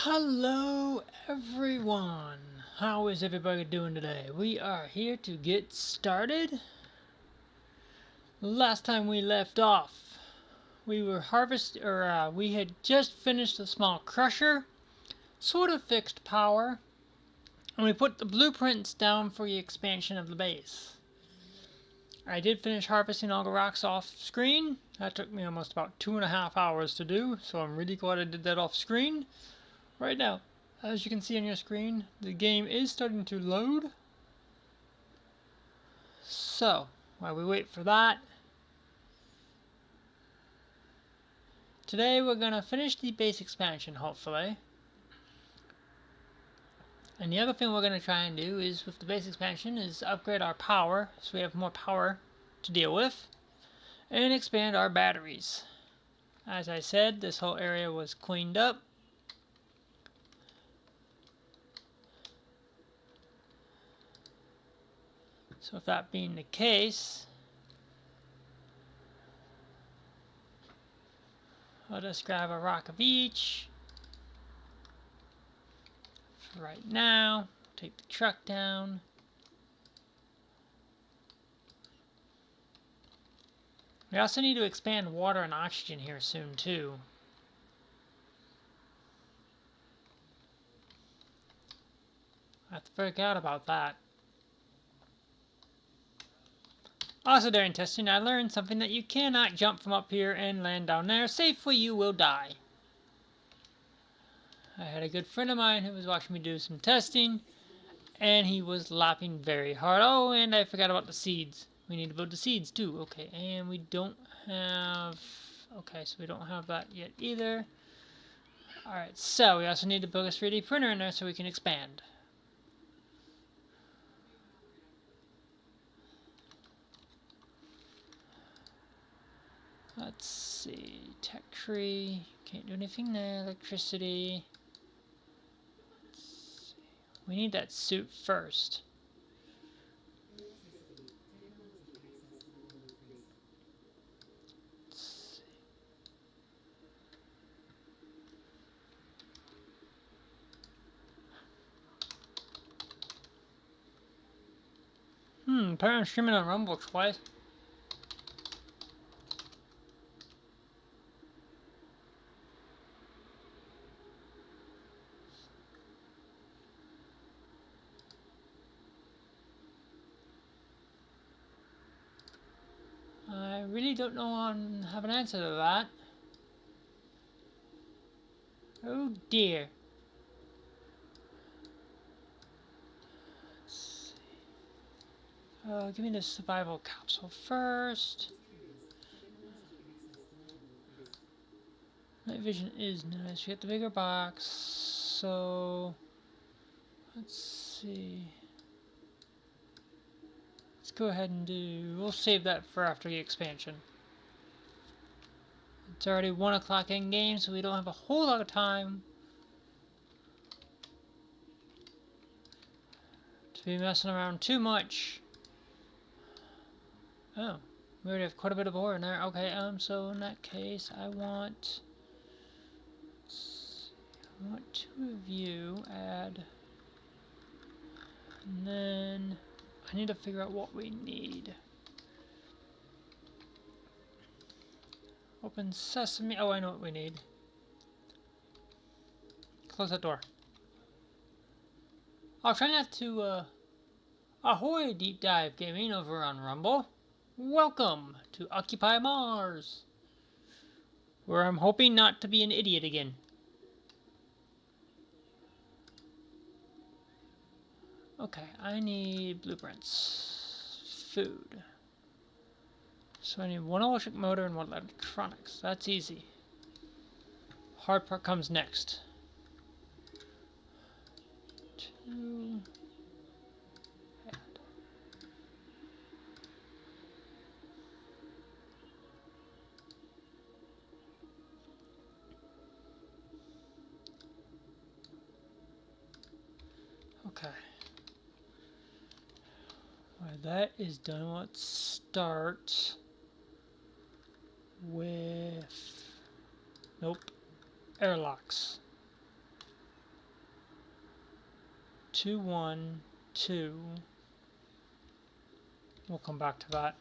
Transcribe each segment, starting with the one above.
Hello everyone! How is everybody doing today? We are here to get started. Last time we left off, we had just finished a small crusher, sort of fixed power, and we put the blueprints down for the expansion of the base. I did finish harvesting all the rocks off screen. That took me almost about 2.5 hours to do, so I'm really glad I did that off screen. Right now, as you can see on your screen, the game is starting to load. So, while we wait for that, today we're going to finish the base expansion, hopefully. And the other thing we're going to try and do is, with the base expansion, is upgrade our power, so we have more power to deal with, and expand our batteries. As I said, this whole area was cleaned up. So with that being the case, I'll just grab a rock of each. For right now, take the truck down. We also need to expand water and oxygen here soon too. I have to figure out about that. Also during testing, I learned something that you cannot jump from up here and land down there safely. You will die. I had a good friend of mine who was watching me do some testing, and he was laughing very hard. Oh, and I forgot about the seeds. We need to build the seeds too. Okay, and we don't have... Okay, so we don't have that yet either. Alright, so we also need to build a 3D printer in there so we can expand. Let's see, tech tree, can't do anything there, electricity. We need that suit first. apparently I'm streaming on Rumble twice. I really don't know have an answer to that. Oh dear. Let's see. Give me the survival capsule first. Night vision is nice. You get the bigger box. So let's see. Let's go ahead and we'll save that for after the expansion. It's already 1 o'clock in game, so we don't have a whole lot of time to be messing around too much. Oh, we already have quite a bit of ore in there. Okay, so in that case, I want 2 of you, add, and then I need to figure out what we need. Open sesame. Oh, I know what we need. Close that door. I'll try not to, ahoy, Deep Dive Gaming over on Rumble. Welcome to Occupy Mars, where I'm hoping not to be an idiot again. Okay, I need blueprints. Food. So I need 1 electric motor and 1 electronics. That's easy. Hard part comes next. 2. Add. Okay. While that is done, let's start with, nope, airlocks. 2, 1, 2. We'll come back to that.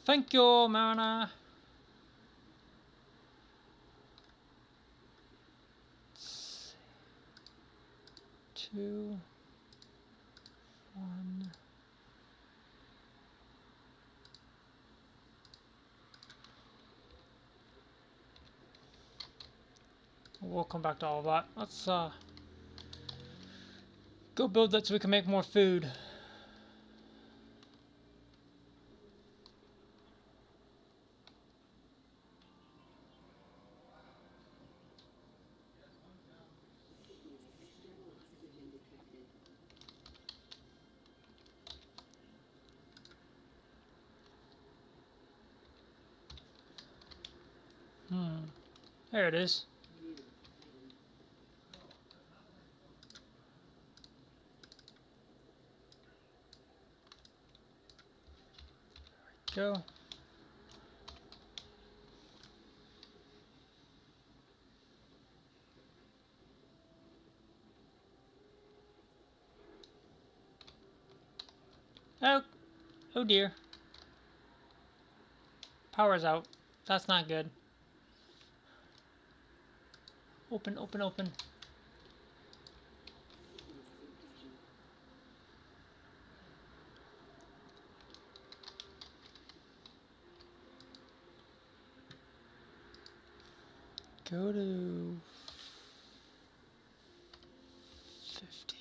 Thank you, Marina. 2, 1. We'll come back to all of that. Let's go build that so we can make more food. There it is. Go. Oh dear. Power's out. That's not good. Open, open, open. Go to 50.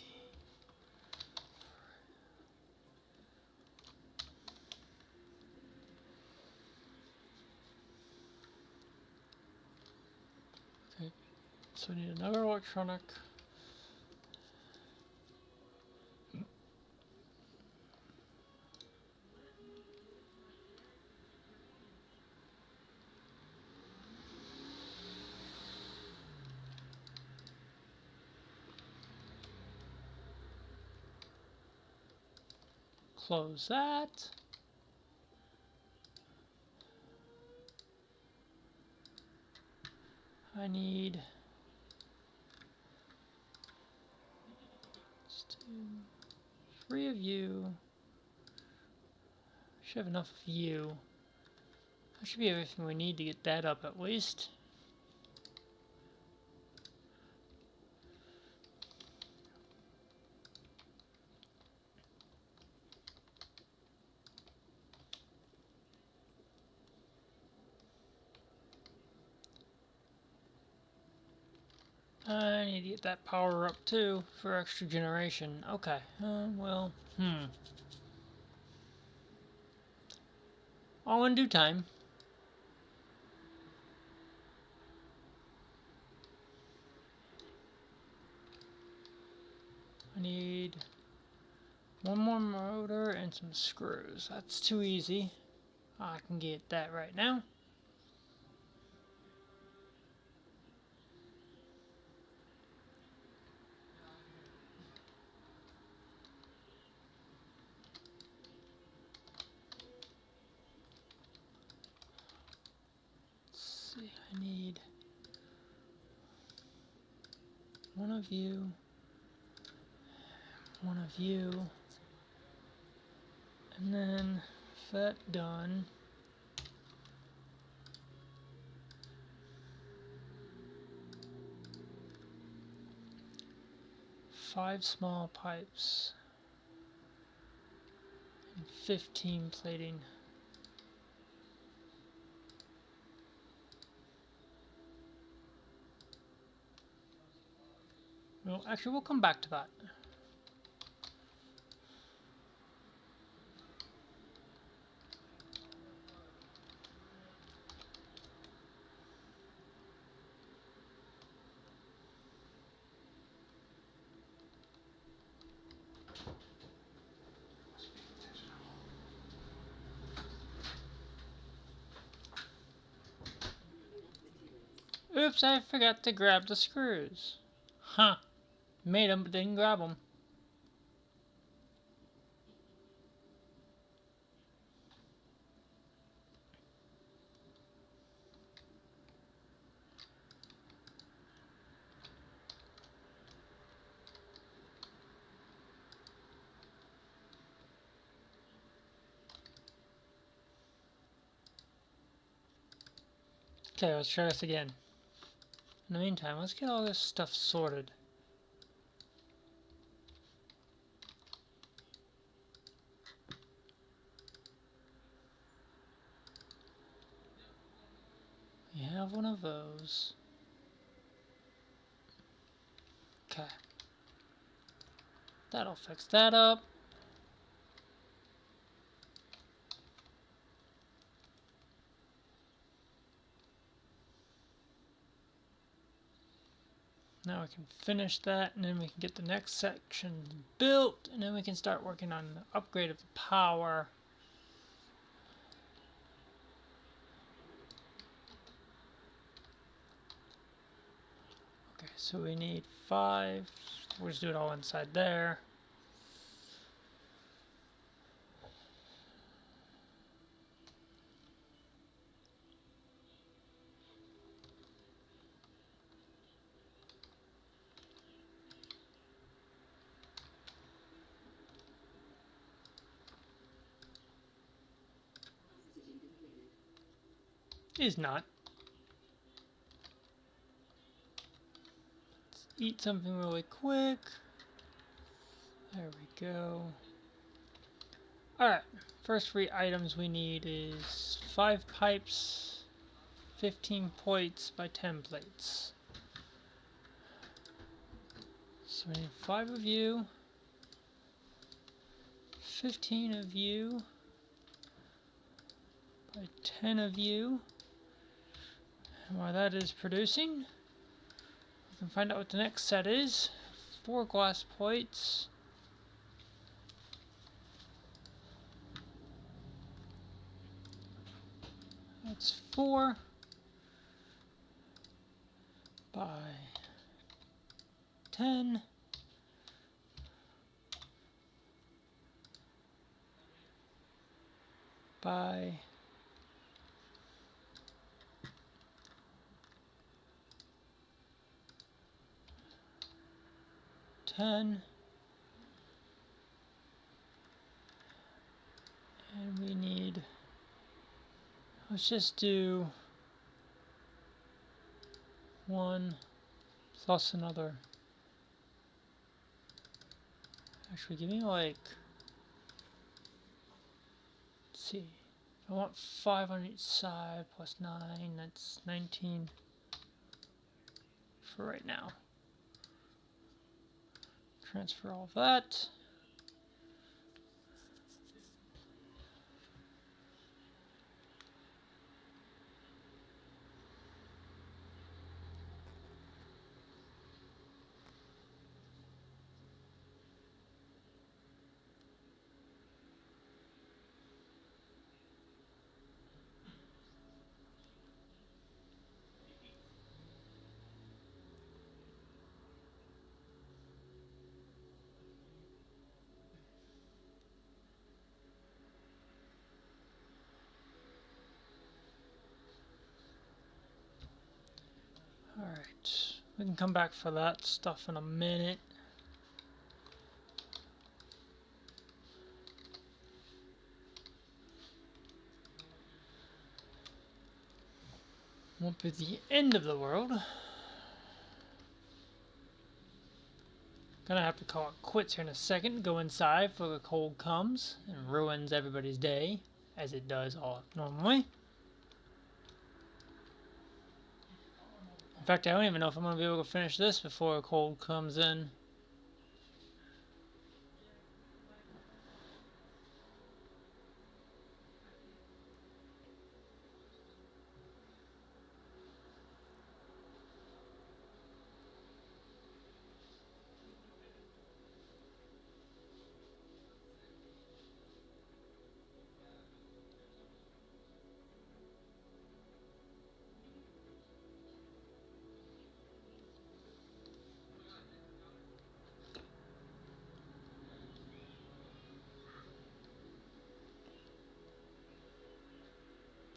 Okay, so we need another electronic. Close that. I need 3 of you. Should have enough of you. That should be everything we need to get that up at least. I need to get that power up too for extra generation. Okay, well, all in due time. I need one more motor and some screws. That's too easy. I can get that right now. Let's see, I need one of you, and then that done. Five small pipes and 15 plating. Well, actually, we'll come back to that. Oops, I forgot to grab the screws. Huh. Made them, but didn't grab them. Okay, let's try this again. In the meantime, let's get all this stuff sorted. We have one of those. Okay. That'll fix that up. Now we can finish that, and then we can get the next section built, and then we can start working on the upgrade of the power. Okay, so we need 5. We'll just do it all inside there. Is not. Let's eat something really quick. There we go. Alright, first 3 items we need is 5 pipes, 15 plates by 10 plates. So we need 5 of you, 15 of you, by 10 of you. And while that is producing, we can find out what the next set is. 4 glass plates. That's 4 by 10. By 10, and we need Let's just do 1 plus another. Actually, give me like, let's see. I want 5 on each side plus 9. That's 19 for right now. Transfer all of that. Alright, we can come back for that stuff in a minute. Won't be the end of the world. Gonna have to call it quits here in a second, go inside before the cold comes and ruins everybody's day, as it does all normally. In fact, I don't even know if I'm going to be able to finish this before a cold comes in.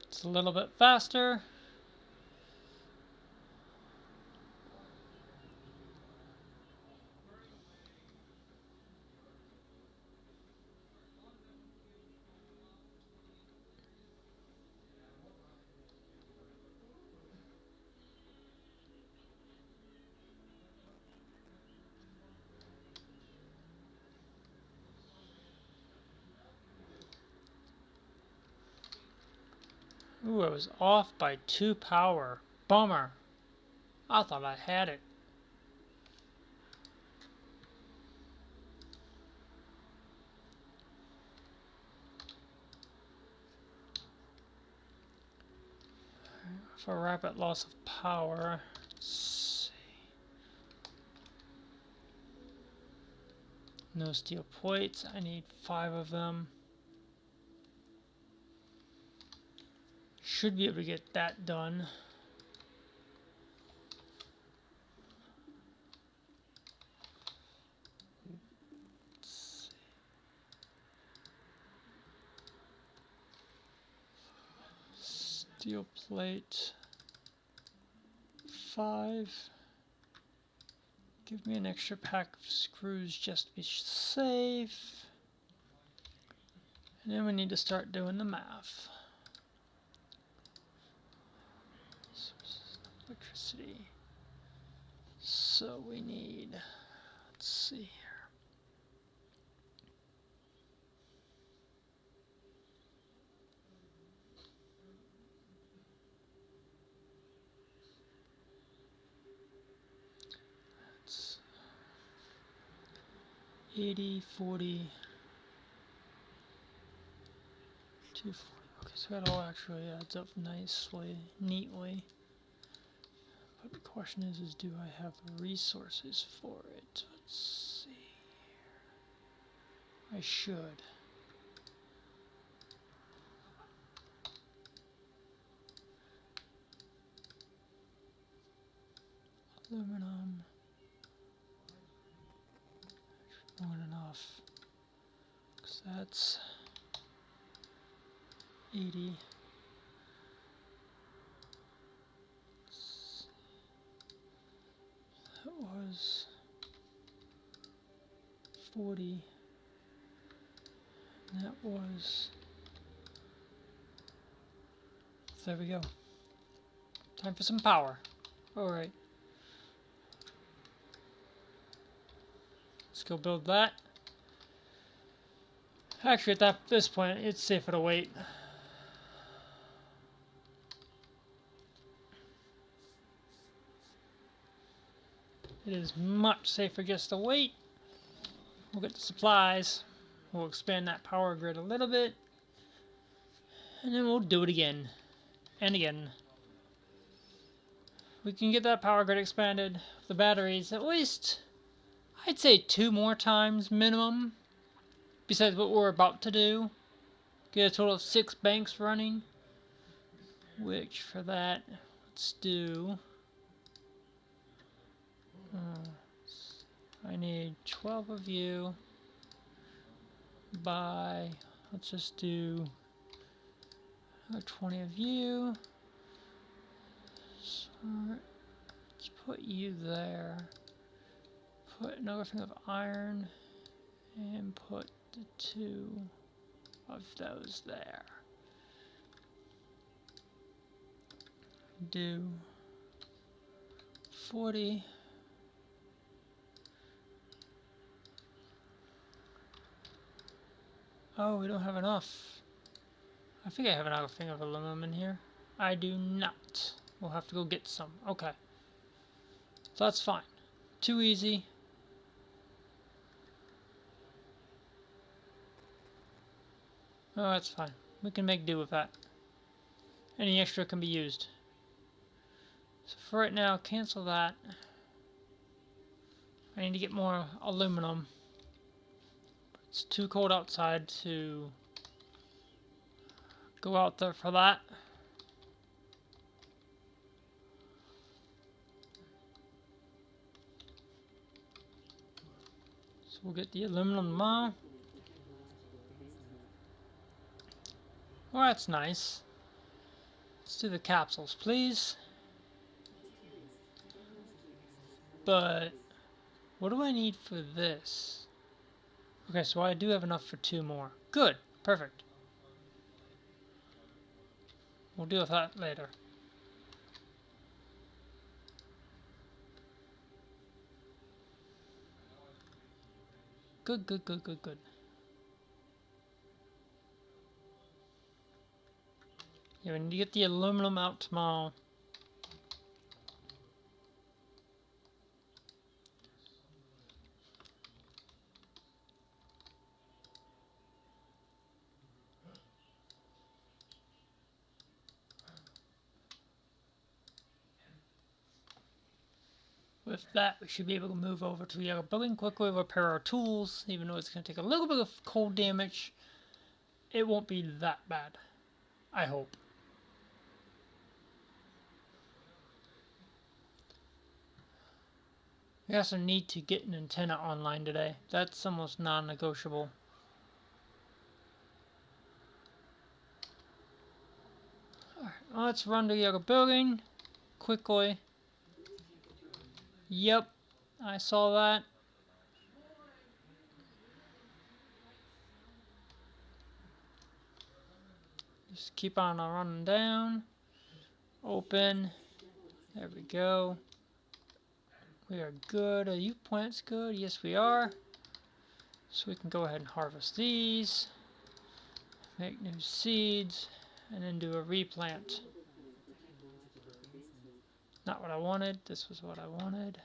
It's a little bit faster. Ooh, I was off by 2 power. Bummer. I thought I had it. For rapid loss of power. Let's see. No steel plates. I need 5 of them. Should be able to get that done. Steel plate 5. Give me an extra pack of screws just to be safe. And then we need to start doing the math. Electricity. So we need, let's see here. It's 80, 40, 240. Okay, so that all actually adds up nicely, neatly. But the question is do I have the resources for it? Let's see here. I should. Aluminum. More than enough. Because that's 80. That was 40. And that was There we go. Time for some power. Alright. Let's go build that. Actually, at this point, it's safer to wait. It is much safer just to wait. We'll get the supplies. We'll expand that power grid a little bit. And then we'll do it again. And again. We can get that power grid expanded. The batteries at least, I'd say 2 more times minimum. Besides what we're about to do. Get a total of 6 banks running. Which for that, let's do... I need 12 of you by, let's just do 20 of you. So let's put you there. Put another thing of iron and put the 2 of those there. Do 40. Oh, we don't have enough. I think I have another thing of aluminum in here. I do not. We'll have to go get some. Okay. So that's fine. Too easy. Oh, that's fine. We can make do with that. Any extra can be used. So for right now, cancel that. I need to get more aluminum. It's too cold outside to go out there for that. So we'll get the aluminum tomorrow. Well, that's nice. Let's do the capsules, please. But what do I need for this? Okay, so I do have enough for 2 more. Good. Perfect. We'll deal with that later. Good, good, good, good, good. Yeah, we need to get the aluminum out tomorrow. With that, we should be able to move over to the other building, quickly repair our tools. Even though it's going to take a little bit of cold damage, it won't be that bad. I hope. We also need to get an antenna online today. That's almost non-negotiable. Alright, let's run to the other building quickly. Yep, I saw that. Just keep on running down. Open. There we go. We are good. Are you plants good? Yes, we are. So we can go ahead and harvest these. Make new seeds. And then do a replant. Not what I wanted. This was what I wanted.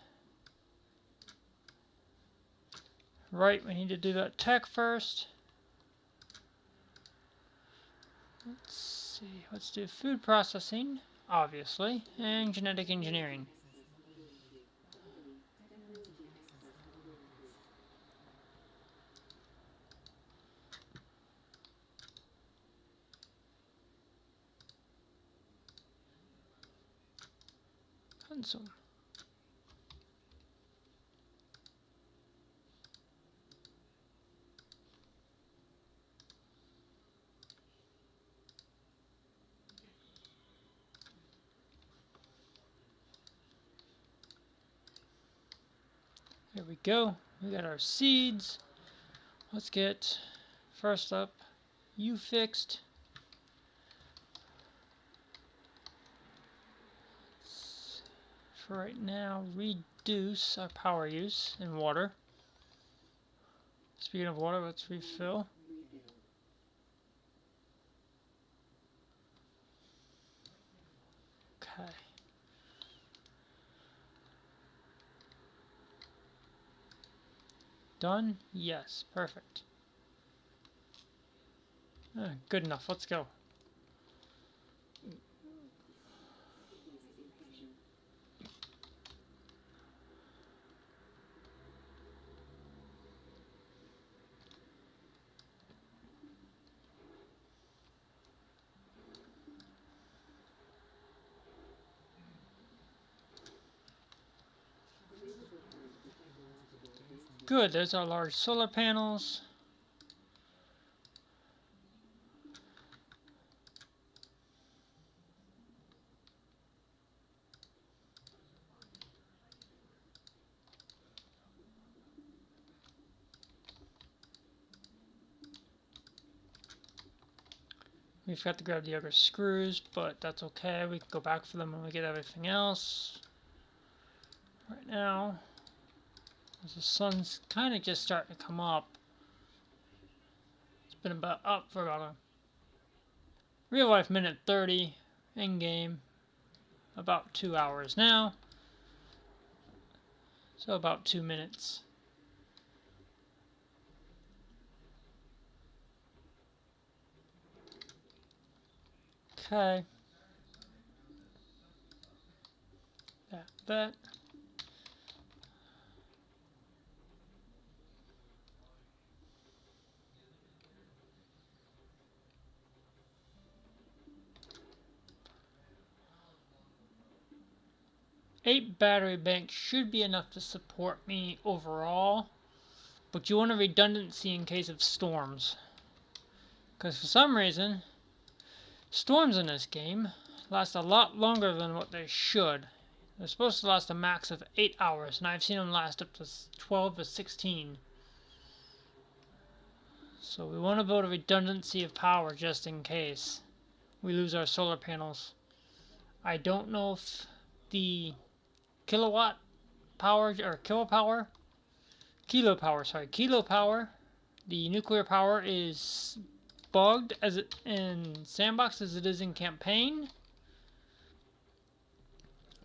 Right, we need to do that tech first. Let's see. Let's do food processing, obviously, and genetic engineering. Console. There we go. We got our seeds. Let's get, first up, you fixed. for right now, reduce our power use in water. Speaking of water, let's refill. Okay. Done? Yes, perfect. Good enough, let's go. Good, there's our large solar panels. We forgot to grab the other screws, but that's okay. We can go back for them when we get everything else. Right now, as the sun's kind of just starting to come up. It's been about up for about a real life minute 30 in game. About 2 hours now. So about 2 minutes. Okay. That. 8 battery banks should be enough to support me overall, but you want a redundancy in case of storms. Because for some reason, storms in this game last a lot longer than what they should. They're supposed to last a max of 8 hours, and I've seen them last up to 12 to 16. So we want to build a redundancy of power just in case we lose our solar panels. I don't know if the kilowatt power or kilo power, the nuclear power is bugged as it in Sandbox as it is in campaign.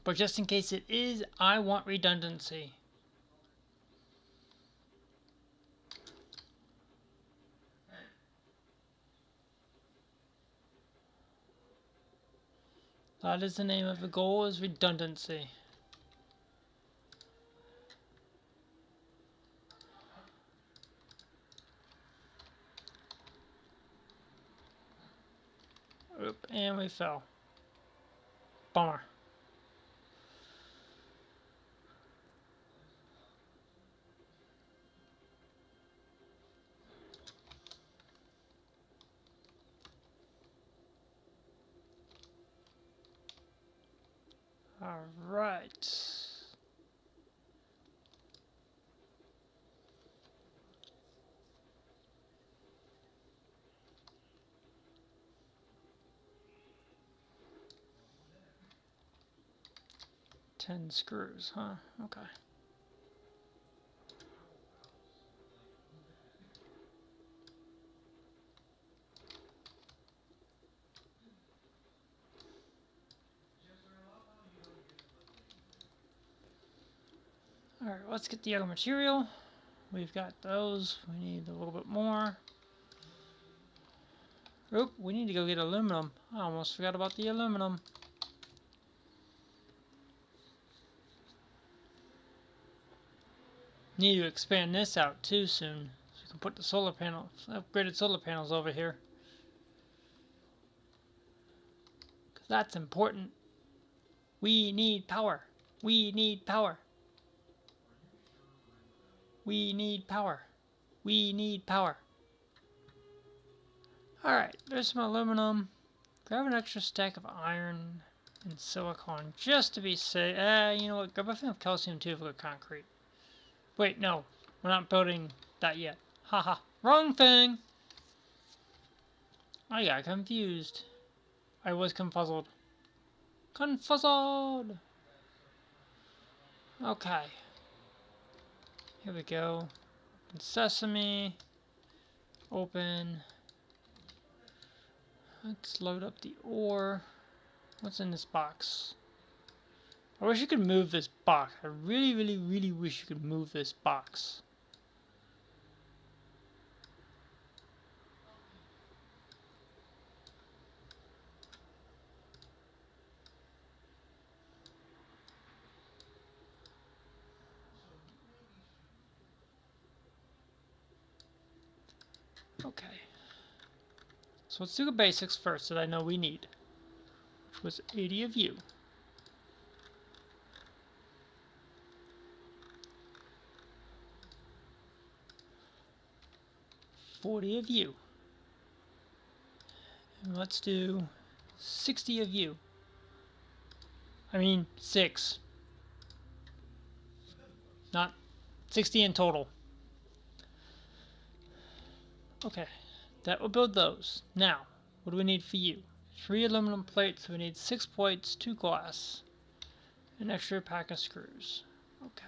But just in case it is, I want redundancy. That is the name of the goal, is redundancy. Oop, and we fell. Bummer. All right. Ten screws, huh? Okay. Alright, let's get the other material. We've got those. We need a little bit more. Oop, we need to go get aluminum. I almost forgot about the aluminum. Need to expand this out too soon. So we can put the solar panels, upgraded solar panels over here. Because that's important. We need power. We need power. We need power. We need power. Alright, there's some aluminum. Grab an extra stack of iron and silicon just to be safe. You know what? Grab a thing of calcium too for the concrete. Wait, no. We're not building that yet. Haha. Wrong thing! I got confused. I was confuzzled. Confuzzled! Okay. Here we go. Sesame. Open. Let's load up the ore. What's in this box? I wish you could move this box. I really, really, really wish you could move this box. Okay. So let's do the basics first that I know we need. Which was 80 of you. 40 of you. And let's do 60 of you. I mean, 6. Not 60 in total. Okay, that will build those. Now, what do we need for you? 3 aluminum plates, so we need 6 plates, 2 glass, an extra pack of screws. Okay.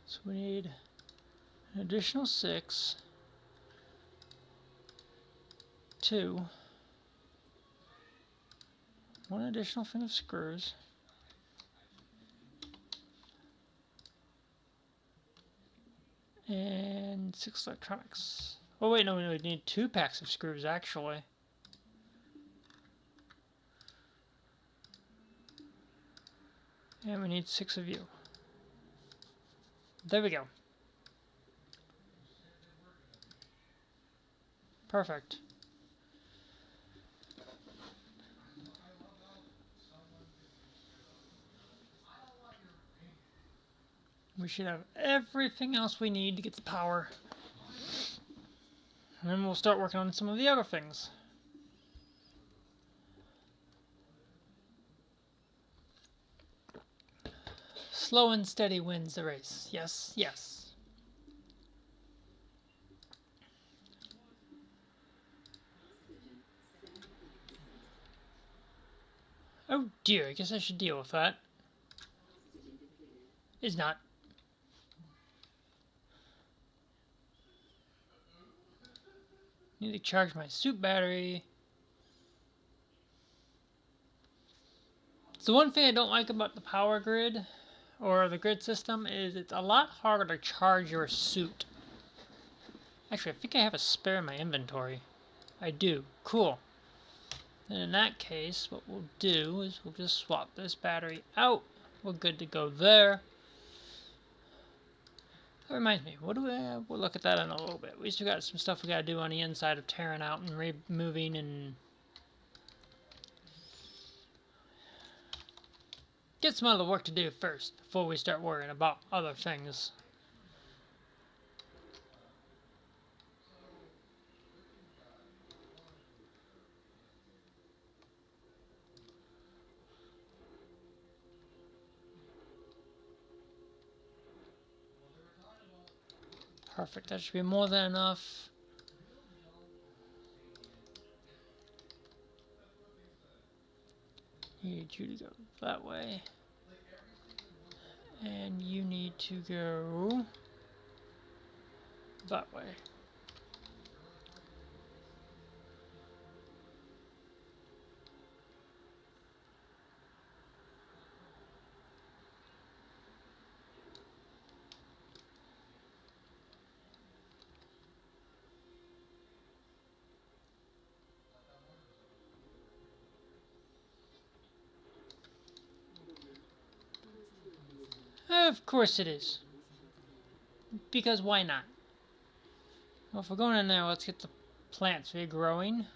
So we need an additional 6, 2, 1 additional thing of screws, and 6 electronics. Oh wait, no, we need 2 packs of screws actually. And we need 6 of you. There we go. Perfect. We should have everything else we need to get the power. And then we'll start working on some of the other things. Slow and steady wins the race. Yes, yes. Oh dear, I guess I should deal with that. It's not. Need to charge my suit battery. So one thing I don't like about the power grid, or the grid system, is it's a lot harder to charge your suit. Actually, I think I have a spare in my inventory. I do. Cool. And in that case, what we'll do is we'll just swap this battery out. We're good to go there. That reminds me, what do we'll look at that in a little bit. We still got some stuff we gotta do on the inside of tearing out and removing and get some other work to do first before we start worrying about other things. Perfect, that should be more than enough. Need you to go that way. And you need to go that way. Of course it is. Because why not? Well, if we're going in there, let's get the plants regrowing.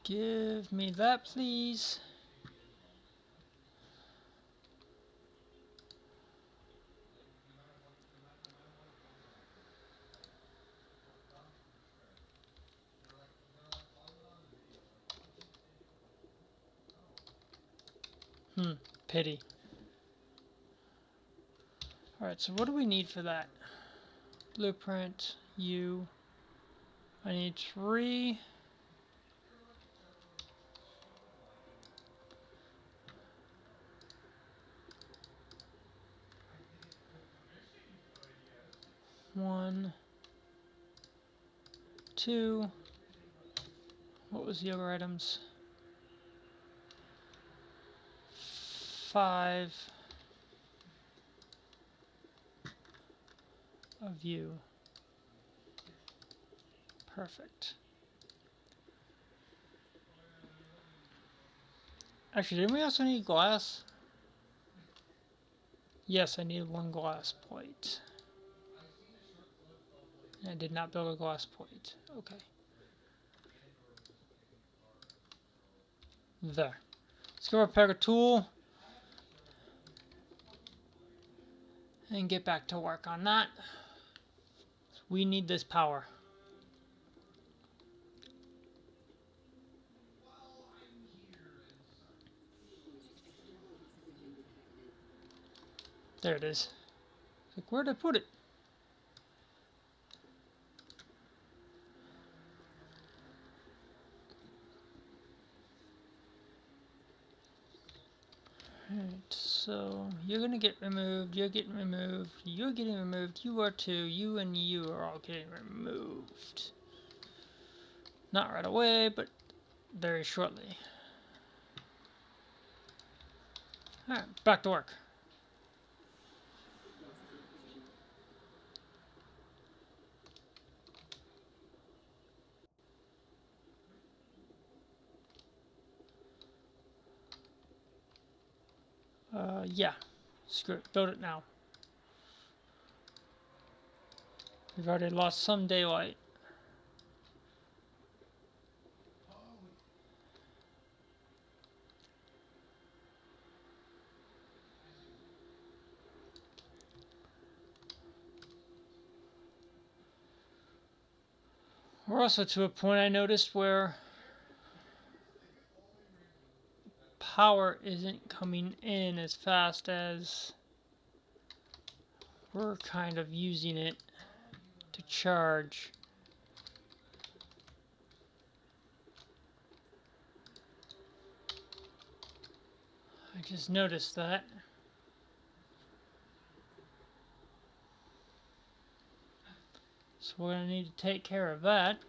Give me that, please. Pity. Alright, so what do we need for that? blueprint, you. I need 3. One, 2. What was the other items? 5 of you. Perfect. Actually, didn't we also need glass? Yes, I need 1 glass plate. I did not build a glass plate. Okay. There. Let's go repair a tool and get back to work on that. We need this power. There it is. Like, where'd I put it? Alright, so you're gonna get removed, you're getting removed, you're getting removed, you are too, you and you are all getting removed. Not right away, but very shortly. Alright, back to work. Yeah. Screw it. Build it now. We've already lost some daylight. We're also to a point I noticed where power isn't coming in as fast as we're kind of using it to charge. I just noticed that. So we're going to need to take care of that.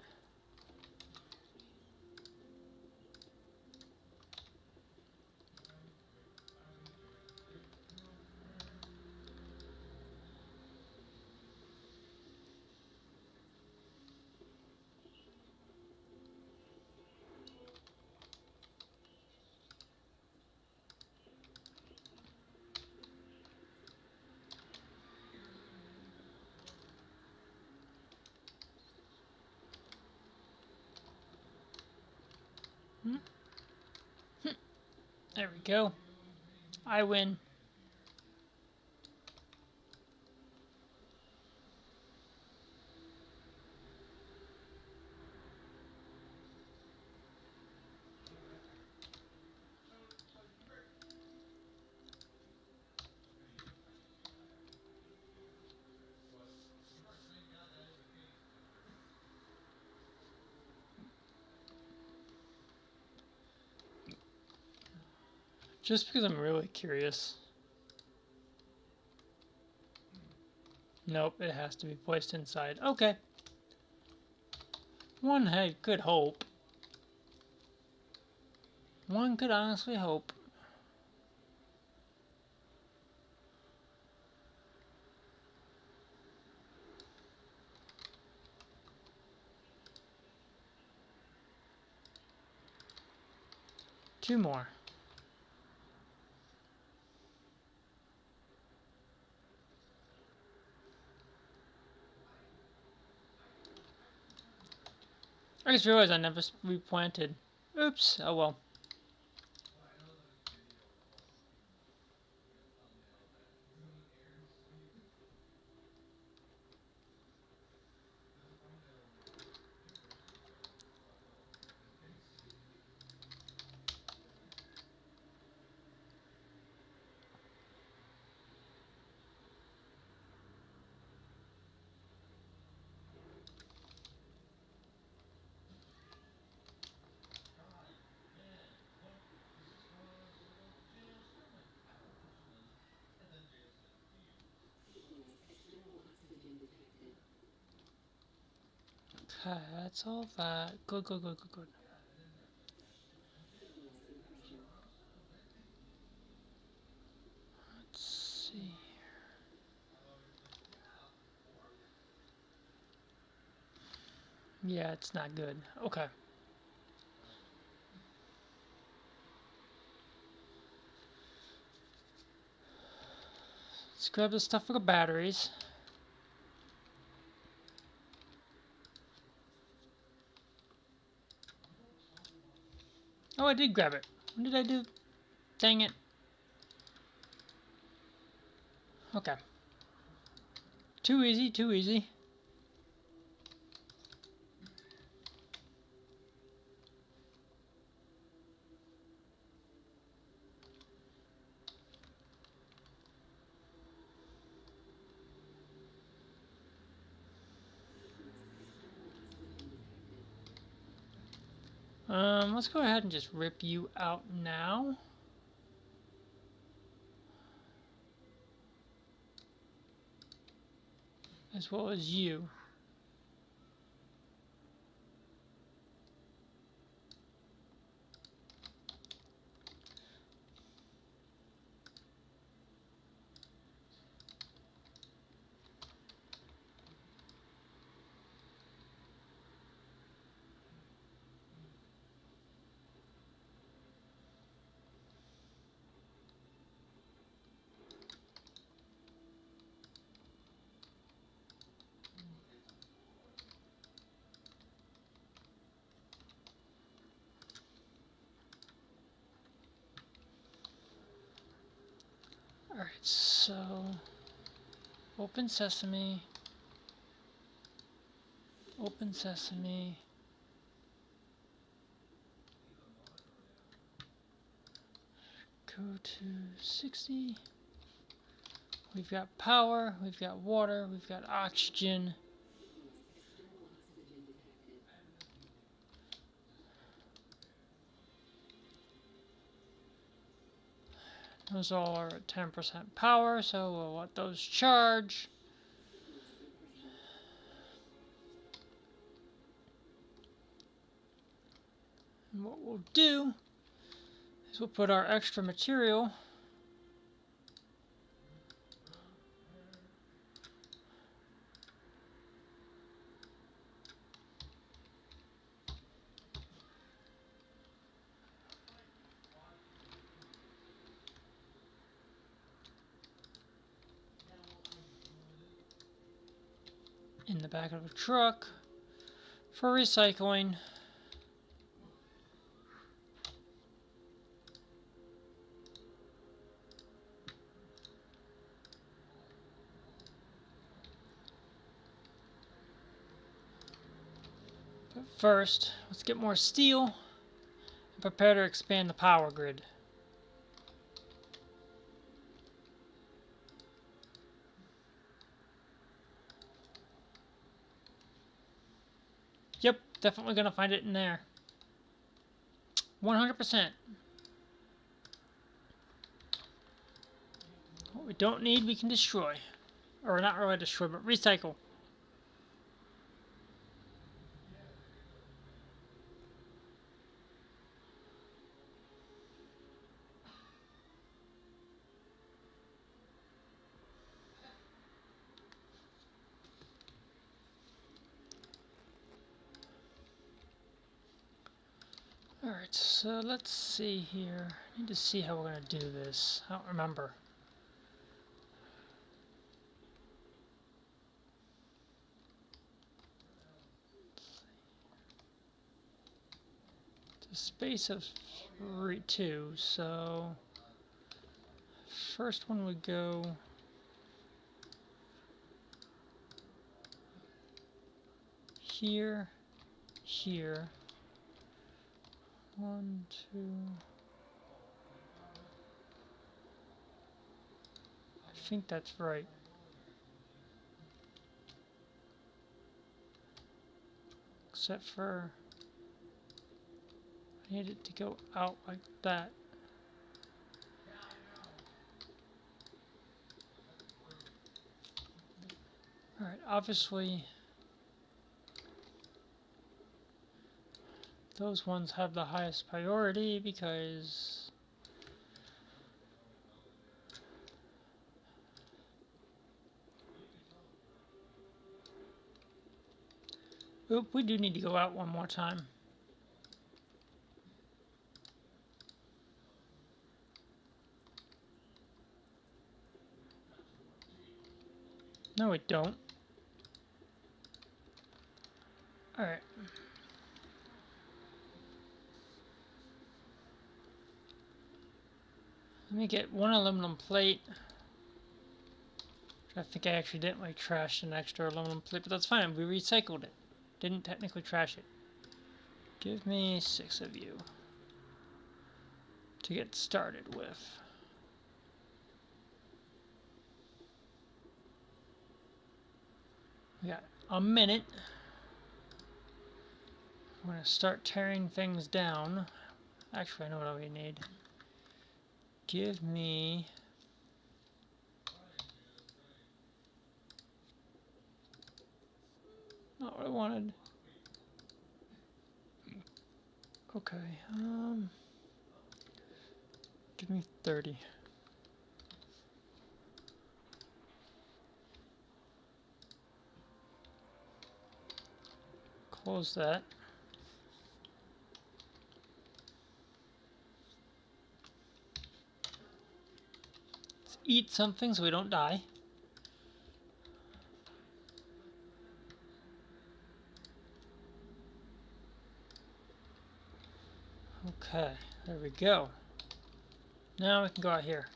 There we go. I win. Just because I'm really curious. Nope, it has to be placed inside. Okay. One could hope. One could honestly hope. Two more. I just realized I never replanted. Oops, oh well. Okay, that's all that. Good, good, good, good, good. Let's see. Yeah, it's not good. Okay. Let's grab the stuff for the batteries. Oh, I did grab it. What did I do? Dang it. Okay. Too easy, too easy. Let's go ahead and just rip you out now. As well as you. Alright, so open sesame. Open sesame. Go to 60. We've got power, we've got water, we've got oxygen. Those all are at 10% power, so we'll let those charge. And what we'll do is we'll put our extra material in the back of a truck for recycling. But first, let's get more steel and prepare to expand the power grid. Yep, definitely gonna find it in there. 100%. What we don't need, we can destroy. Or not really destroy, but recycle. Alright, so let's see here. I need to see how we're going to do this. I don't remember. It's a space of 2, so first one would go here, here. 1, 2. I think that's right. Except for I need it to go out like that. Alright, obviously those ones have the highest priority because oop, we do need to go out one more time. No, we don't. Alright. Let me get one aluminum plate. I think I accidentally trashed an extra aluminum plate, but that's fine. We recycled it. Didn't technically trash it. Give me 6 of you to get started with. We got a minute. I'm going to start tearing things down. Actually, I know what we need. Give me... not what I wanted. Okay, give me 30. Close that. Let's eat something so we don't die. Okay, there we go. Now we can go out here.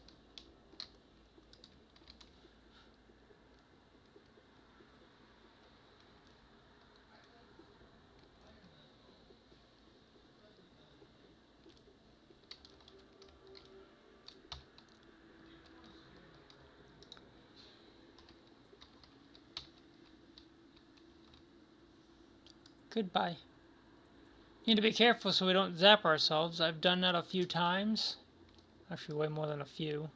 Goodbye. Need to be careful so we don't zap ourselves. I've done that a few times. Actually, way more than a few.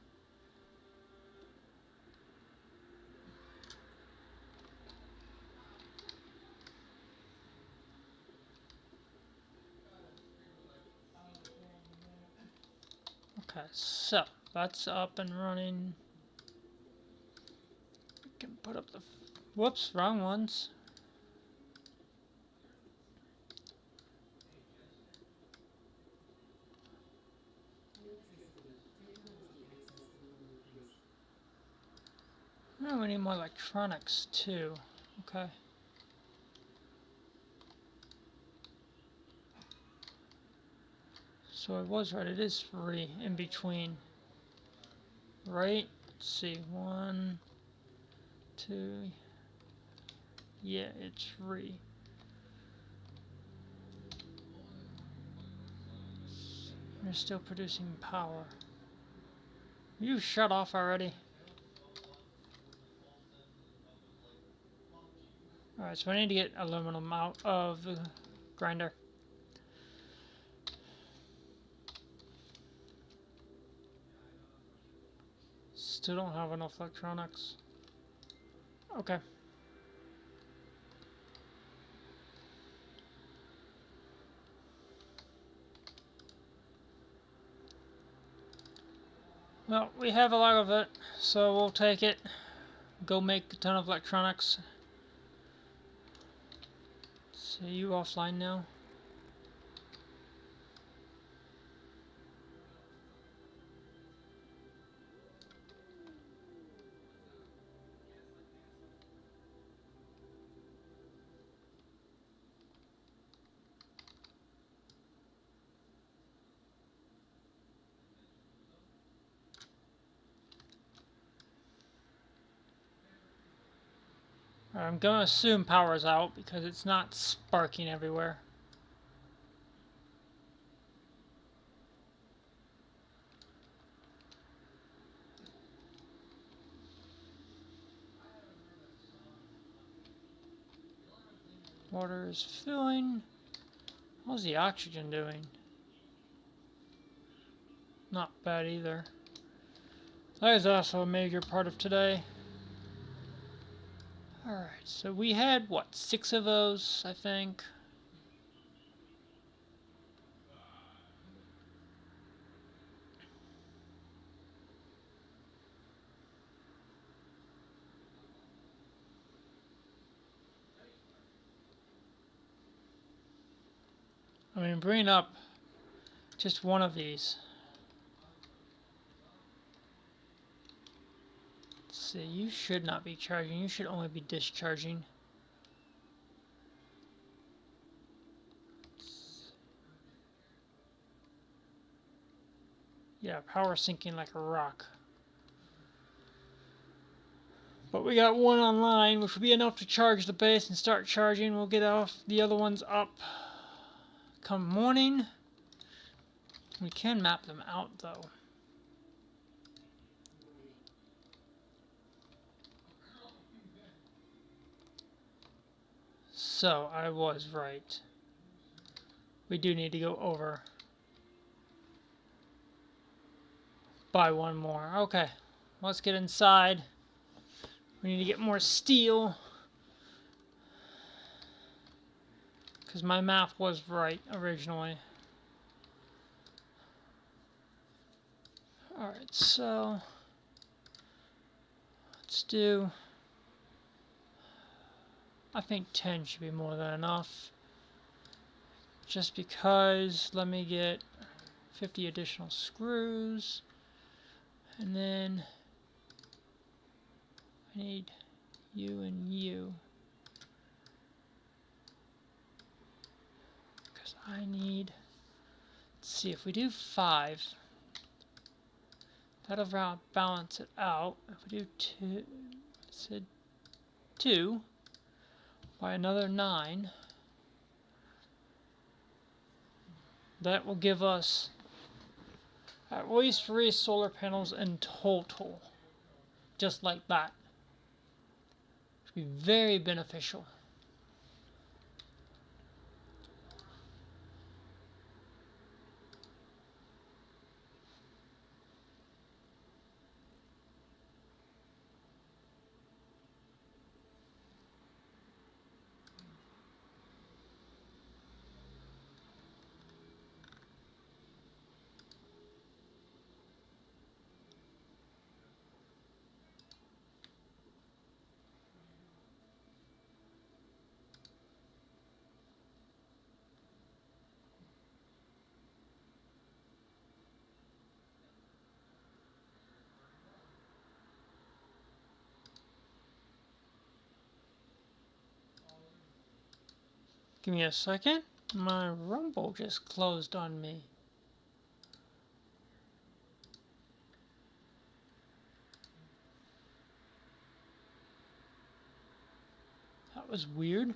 Okay, so that's up and running. We can put up the... whoops, wrong ones. Oh, we need more electronics too. Okay. So I was right, it is free in between. Right? Let's see, 1, 2. Yeah, it's free. We're still producing power. You shut off already. Alright, so I need to get aluminum out of the grinder. Still don't have enough electronics. Okay. Well, we have a lot of it, so we'll take it. Go make a ton of electronics. So you offline now? I'm gonna assume power's out because it's not sparking everywhere. Water is filling. How's the oxygen doing? Not bad either. That is also a major part of today. Alright, so we had, what, 6 of those, I think? I mean, bring up just one of these. Let's see, you should not be charging. You should only be discharging. Yeah, power sinking like a rock. But we got one online, which will be enough to charge the base and start charging. We'll get off the other ones up come morning. We can map them out, though. So, I was right. We do need to go over. Buy one more. Okay, let's get inside. We need to get more steel. Because my map was right originally. Alright, so let's do, I think 10 should be more than enough. Just because, let me get 50 additional screws. And then I need you and you. Because I need, let's see, if we do 5, that'll balance it out. If we do 2, I said 2 by another 9, that will give us at least 3 solar panels in total. Just like that. It'll be very beneficial. Give me a second. My Rumble just closed on me. That was weird.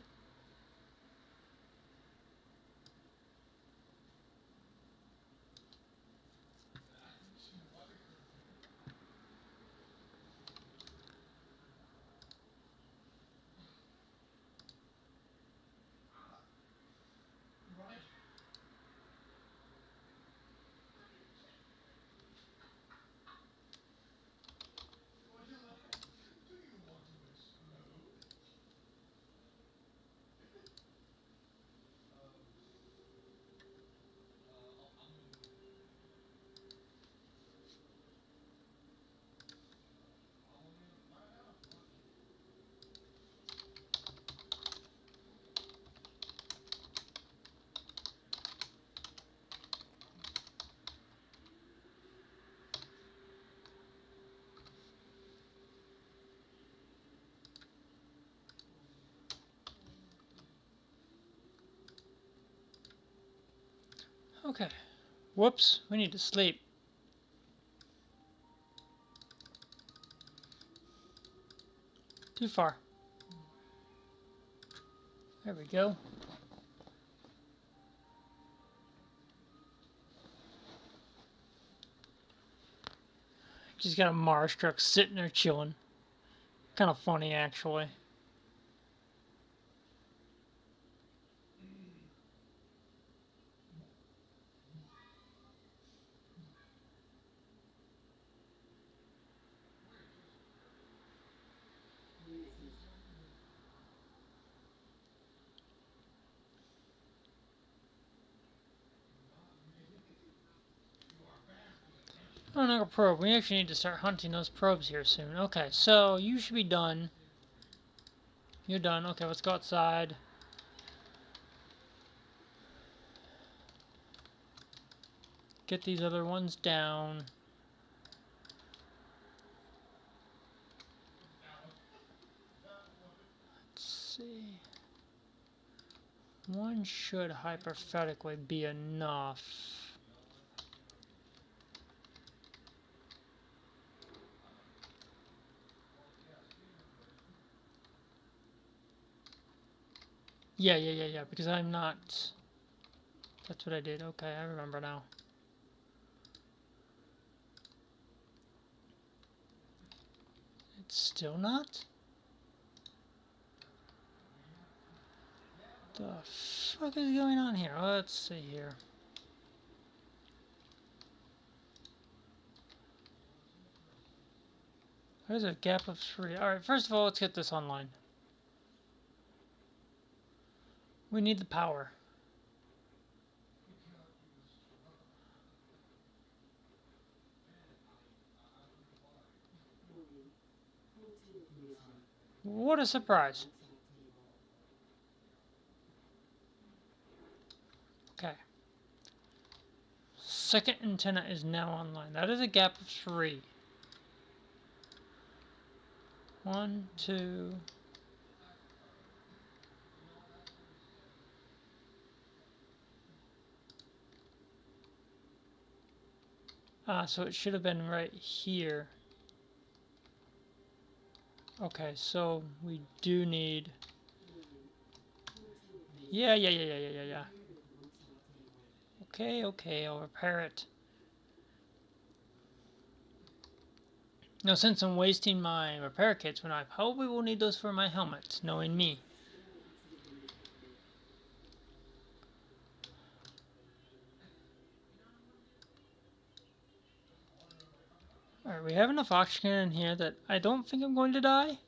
Okay. Whoops, we need to sleep. Too far. There we go. Just got a Mars truck sitting there chilling. Kind of funny, actually. Oh, no, probe. We actually need to start hunting those probes here soon. Okay, so you should be done. You're done. Okay, let's go outside. get these other ones down. Let's see. One should hypothetically be enough. Yeah, because I'm not... That's what I did. Okay, I remember now. It's still not? The fuck is going on here? Let's see here. There's a gap of 3. Alright, first of all, let's get this online. We need the power. What a surprise. Okay. Second antenna is now online. That is a gap of 3. 1, 2... so it should have been right here. Okay, so we do need... Yeah. Okay, I'll repair it. Now, since I'm wasting my repair kits, when I probably will need those for my helmet, knowing me. Alright, we have enough oxygen in here that I don't think I'm going to die.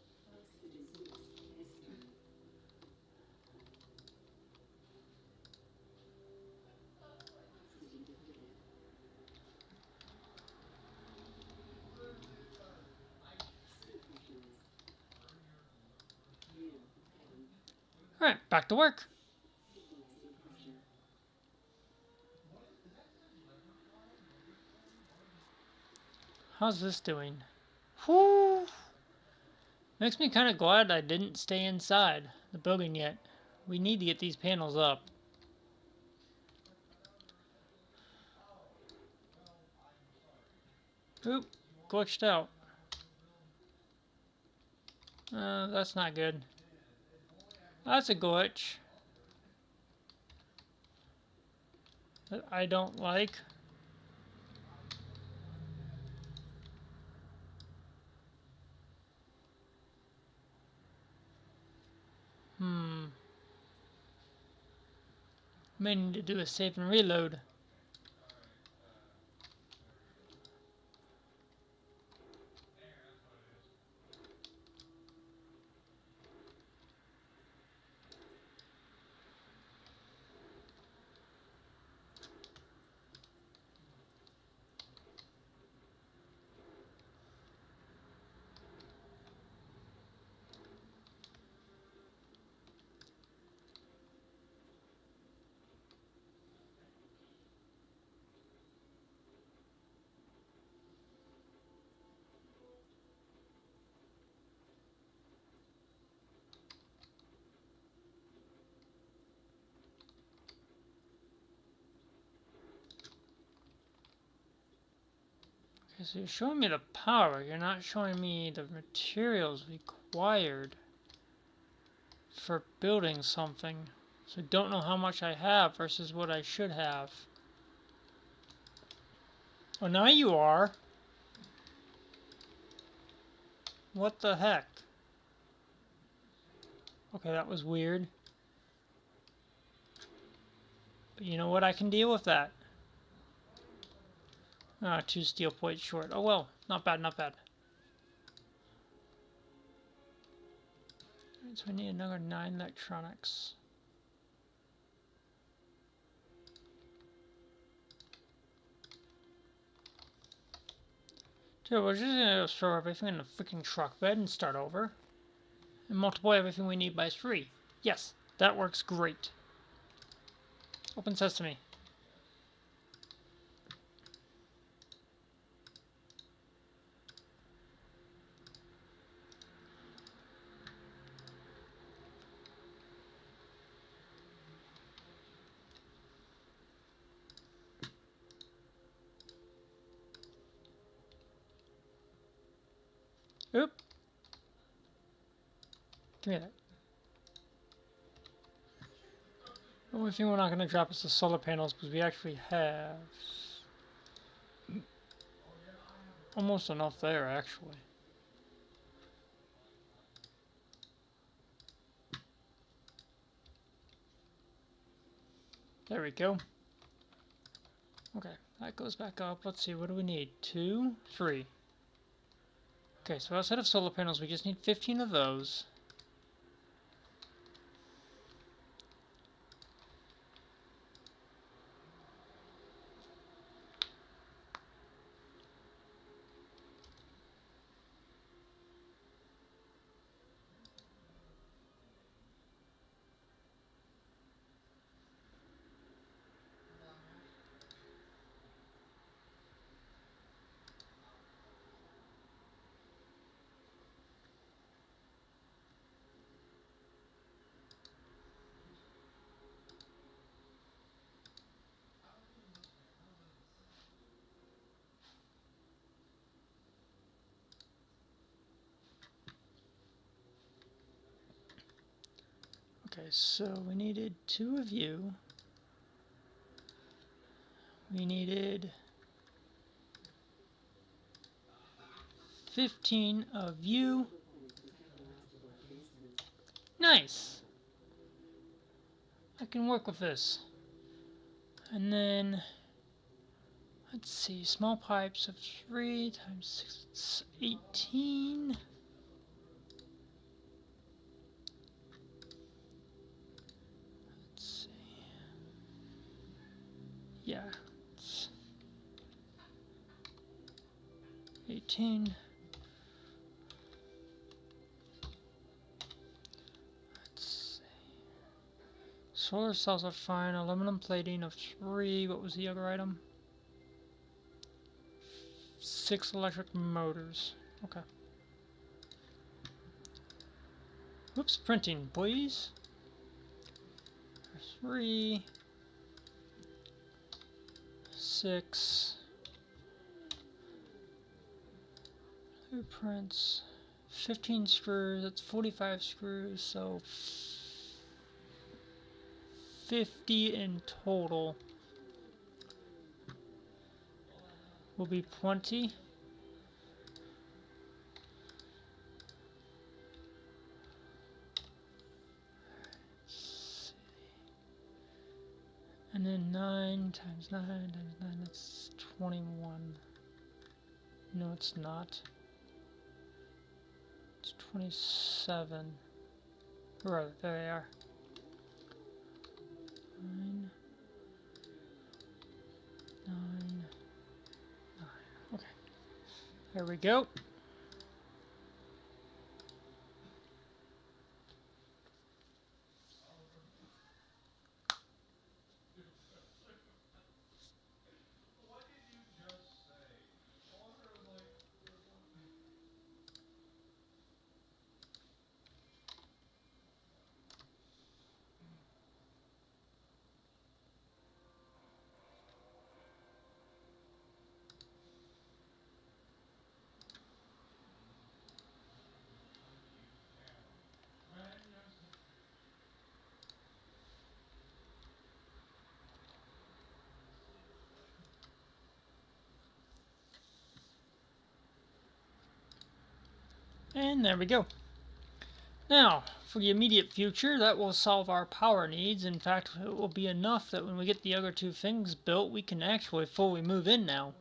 Alright, back to work. How's this doing? Whew! Makes me kind of glad I didn't stay inside the building yet. We need to get these panels up. Oop, glitched out. That's not good. That's a glitch that I don't like. May need to do a save and reload. Okay, so you're showing me the power, you're not showing me the materials required for building something. So I don't know how much I have versus what I should have. Oh, now you are. What the heck? Okay, that was weird. But you know what? I can deal with that. 2 steel plates short. Oh well, not bad, not bad. Alright, so we need another 9 electronics. So we're just gonna throw everything in the freaking truck bed and start over. And multiply everything we need by 3. Yes, that works great. Open sesame. Oop. Give me that. The only thing we're not going to drop is the solar panels because we actually have almost enough there, actually. There we go. Okay, that goes back up. Let's see, what do we need? 2, 3. Okay, so outside of solar panels, we just need 15 of those. Okay, so we needed 2 of you. We needed 15 of you. Nice! I can work with this. And then, let's see, small pipes of 3 times 6, it's 18. Let's see. Yeah, it's 18. Let's see. Solar cells are fine. Aluminum plating of 3. What was the other item? 6 electric motors. Okay. Oops, printing, please. 3, 6. Blueprints. 15 screws. That's 45 screws. So 50 in total will be plenty. And then 9 times 9 times 9, that's 21. No, it's not. It's 27. Where are they? There they are. 9, 9, 9. Okay. There we go. And there we go. Now, for the immediate future, that will solve our power needs. In fact, it will be enough that when we get the other 2 things built, we can actually fully move in now.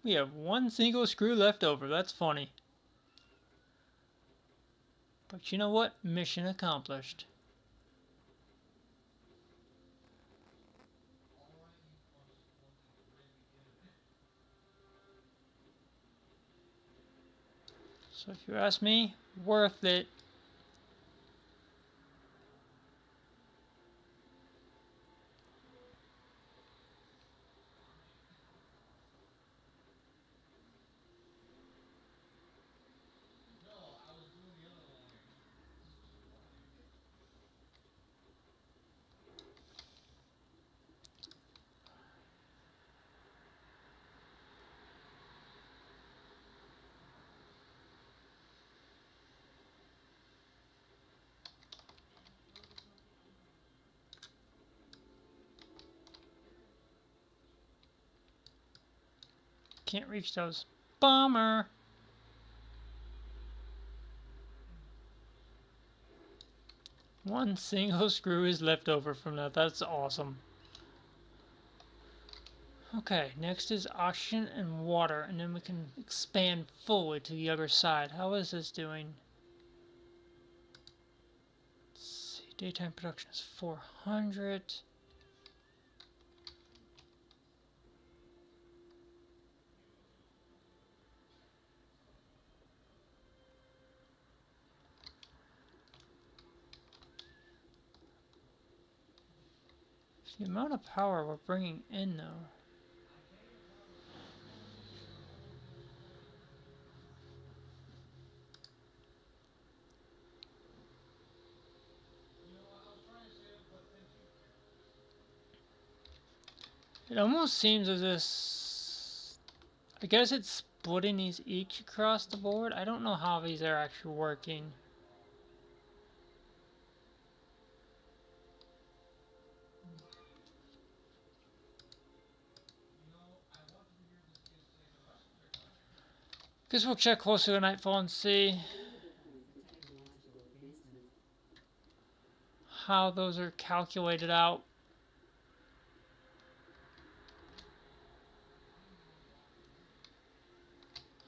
We have 1 single screw left over. That's funny. But you know what? Mission accomplished. So if you ask me, worth it. Can't reach those. Bummer. One single screw is left over from that. That's awesome. Okay, next is oxygen and water, and then we can expand forward to the other side. How is this doing? Let's see, daytime production is 400. The amount of power we're bringing in, though. It almost seems as this... I guess it's splitting these each across the board. I don't know how these are actually working. Guess we'll check closer to Nightfall and see how those are calculated out.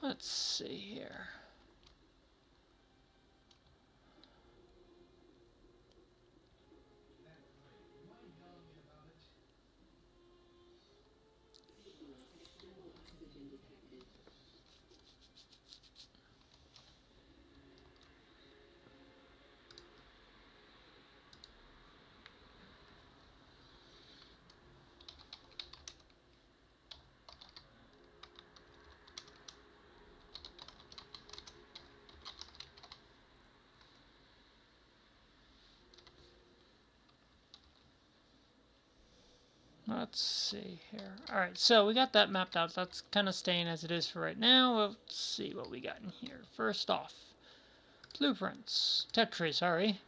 Let's see here. Let's see here. Alright, so we got that mapped out. That's kind of staying as it is for right now. Let's see what we got in here. First off, blueprints. Tech tree, sorry.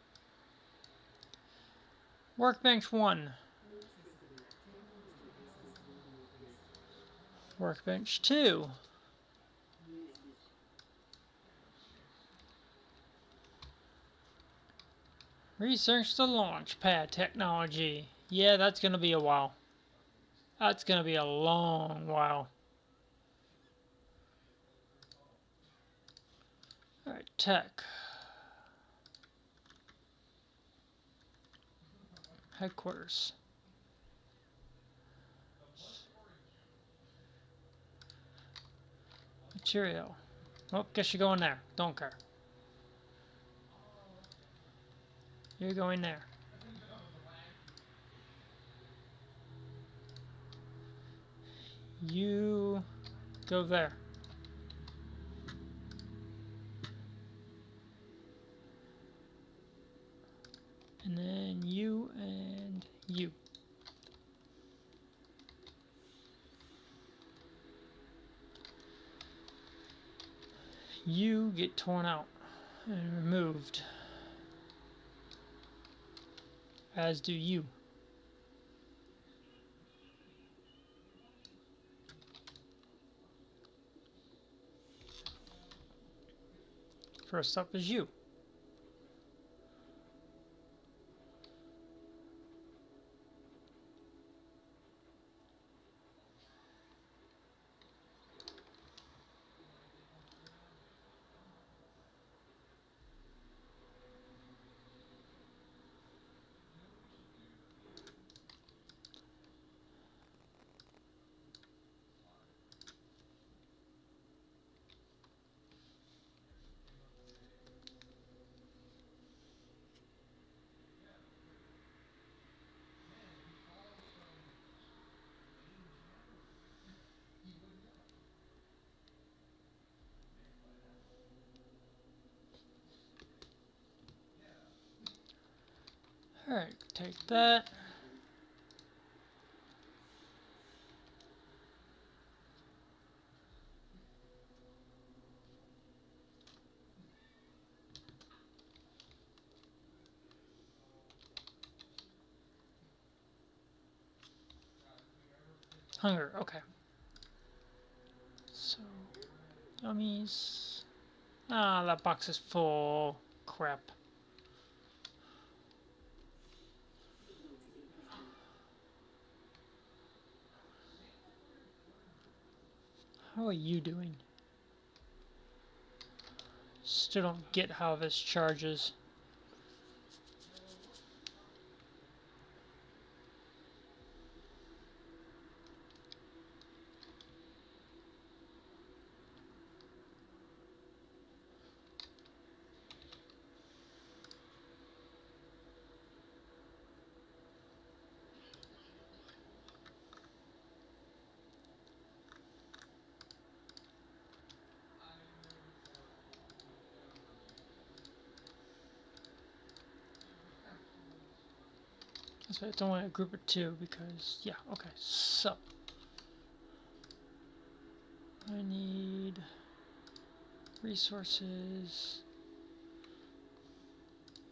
Workbench 1. Workbench 2. Research the launch pad technology. Yeah, that's going to be a while. That's going to be a long while. Alright, tech. Headquarters. Material. Oh, guess you're going there. Don't care. You're going there. You go there. And then you and you. You get torn out and removed. As do you. First up is you. Alright, take that. Hunger, okay. Gummies. Ah, that box is full. Crap. How are you doing? Still don't get how this charges. That's why it's only a group of 2 because, yeah, okay, so. I need resources.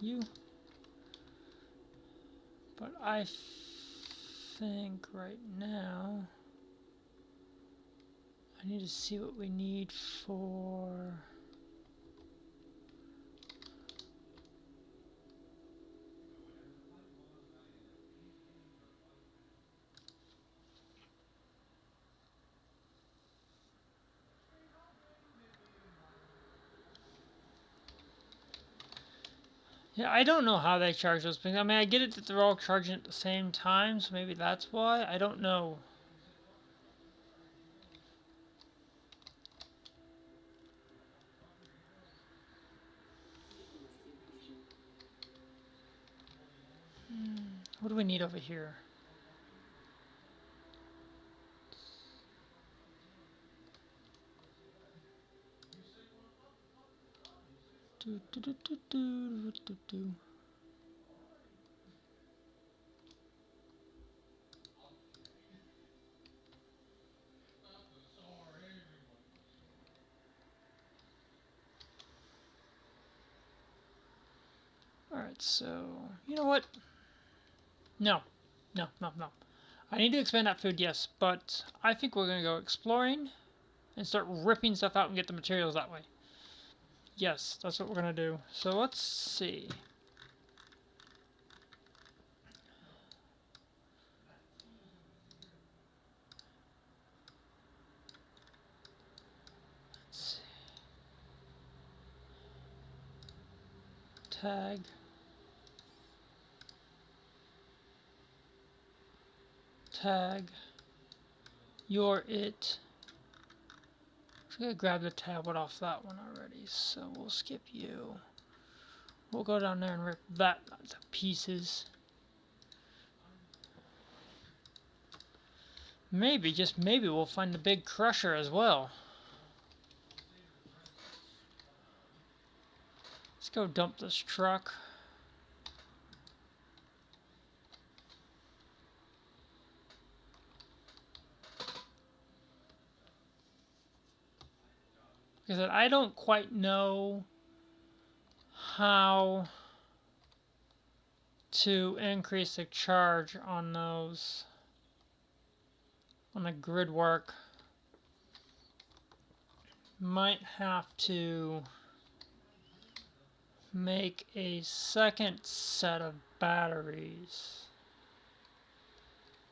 You. But I think right now I need to see what we need for yeah, I don't know how they charge those things. I mean, I get it that they're all charging at the same time, so maybe that's why. I don't know. What do we need over here? Do, do, do, do, do, do, do. Alright, so, you know what? No. No, no, no. I need to expand that food, yes, but I think we're going to go exploring and start ripping stuff out and get the materials that way. Yes, that's what we're going to do. So let's see. Let's see. Tag. Tag. You're it. I'm going to grab the tablet off that one already, so we'll skip you. We'll go down there and rip that to pieces. Maybe, just maybe, we'll find the big crusher as well. Let's go dump this truck. Because I don't quite know how to increase the charge on those, on the grid work. Might have to make a second set of batteries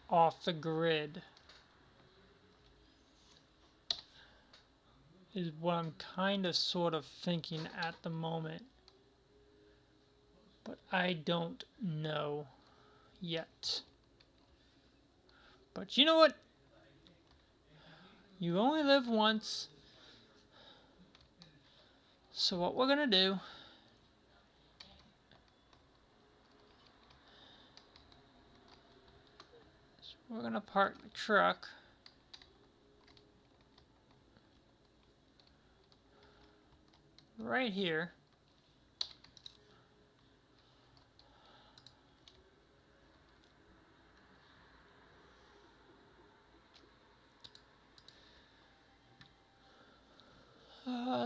off the grid. Is what I'm kind of sort of thinking at the moment. But I don't know yet. But you know what? You only live once. So what we're gonna do is we're gonna park the truck right here.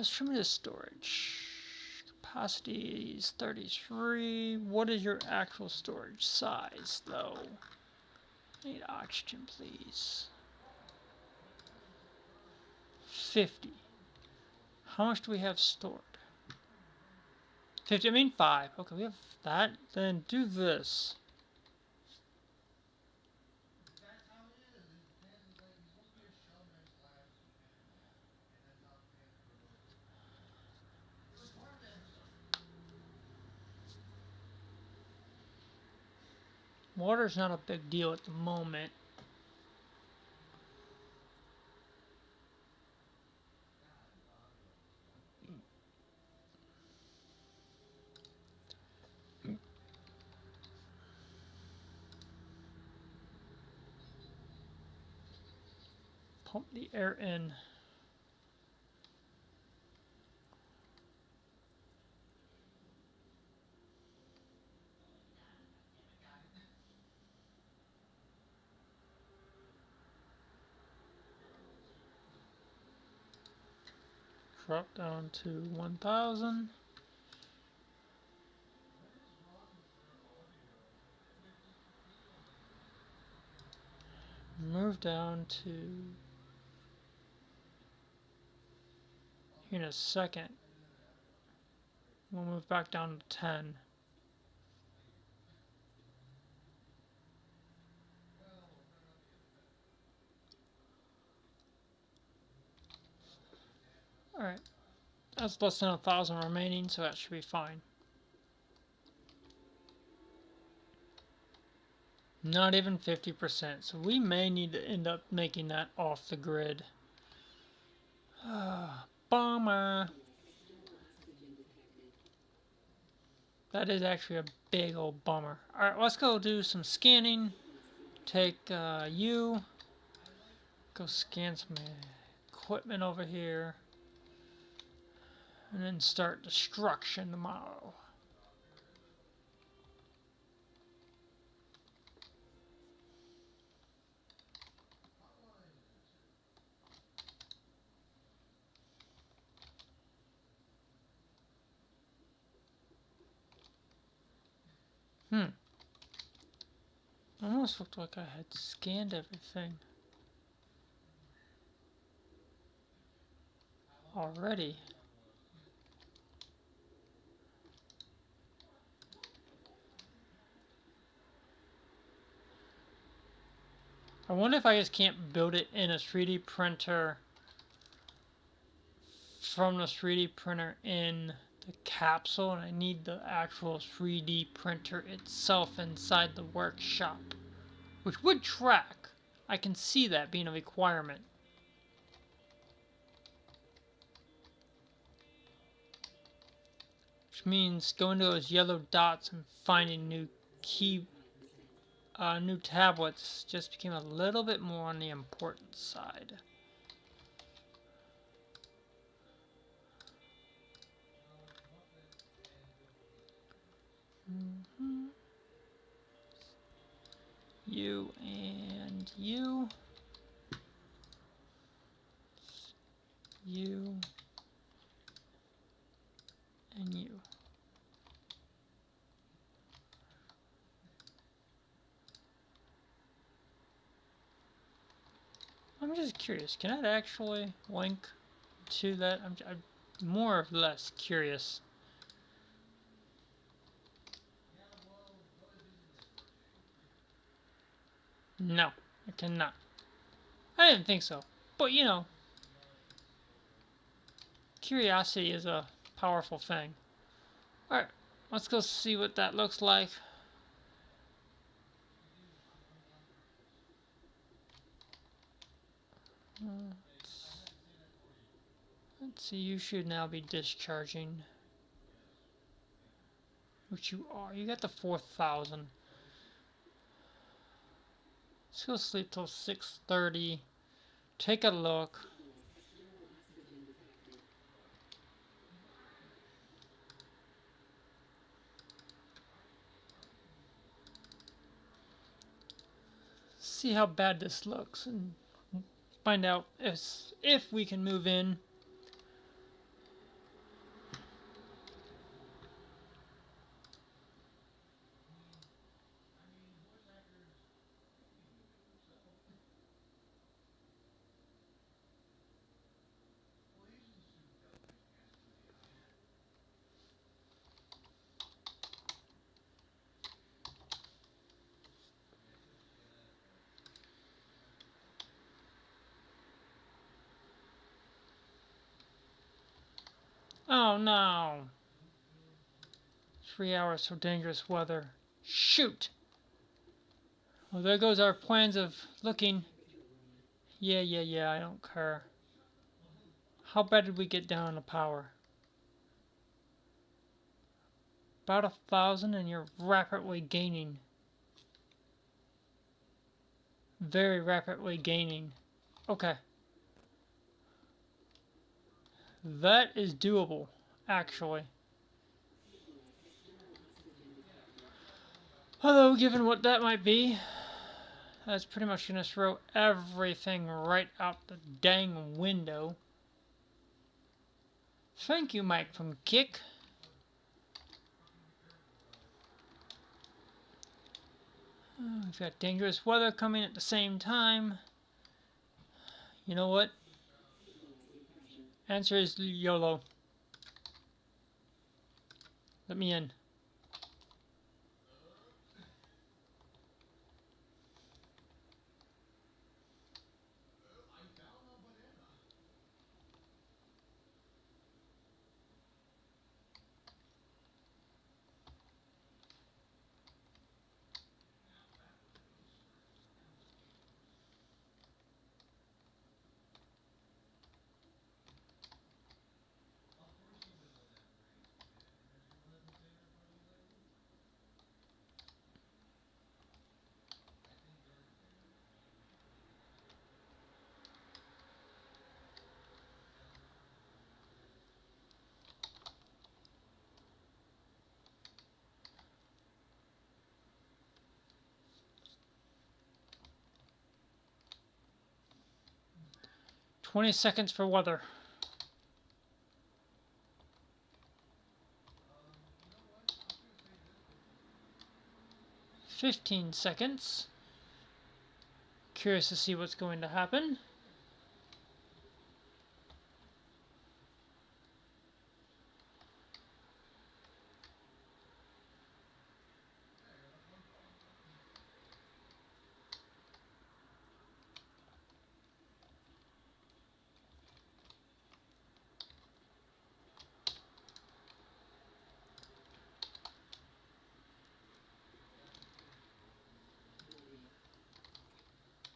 Tremendous storage. Capacity is 33. What is your actual storage size, though? I need oxygen, please. 50. How much do we have stored? 50, I mean 5. Okay, we have that. Then do this. Water's not a big deal at the moment. Pump the air in. Drop down to 1,000. Move down to here in a second. We'll move back down to 10. Alright. That's less than 1,000 remaining, so that should be fine. Not even 50%, so we may need to end up making that off the grid. Bummer. That is actually a big old bummer. Alright, let's go do some scanning. Take you. Go scan some equipment over here. And then start destruction tomorrow. Almost looked like I had scanned everything already. I wonder if I just can't build it in a 3D printer from the 3D printer in the capsule, and I need the actual 3D printer itself inside the workshop, which would track. I can see that being a requirement. Which means going to those yellow dots and finding new new tablets just became a little bit more on the important side. You and you. You and you. I'm just curious, can I actually link to that? I'm more or less curious. No, I cannot. I didn't think so. But, you know, curiosity is a powerful thing. Alright, let's go see what that looks like. Let's see, you should now be discharging. Which you are. You got the 4,000. Let's go sleep till 6:30. Take a look. See how bad this looks and find out if we can move in. Oh no! 3 hours for dangerous weather. Shoot! Well, there goes our plans of looking. Yeah, I don't care. How bad did we get down on the power? About 1,000, and you're rapidly gaining. Very rapidly gaining. Okay. That is doable, actually. Although, given what that might be, that's pretty much going to throw everything right out the dang window. Thank you, Mike from Kick. We've got dangerous weather coming at the same time. You know what? Answer is YOLO. Let me in. "20 seconds for weather." 15 seconds. Curious to see what's going to happen.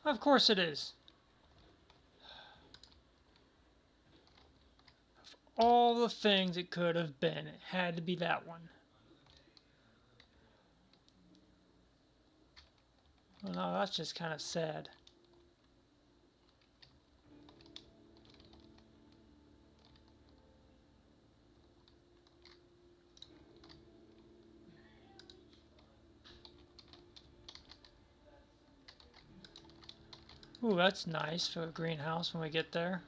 Of course it is. Of all the things it could have been, it had to be that one. Well, no, that's just kind of sad. Ooh, that's nice for a greenhouse when we get there.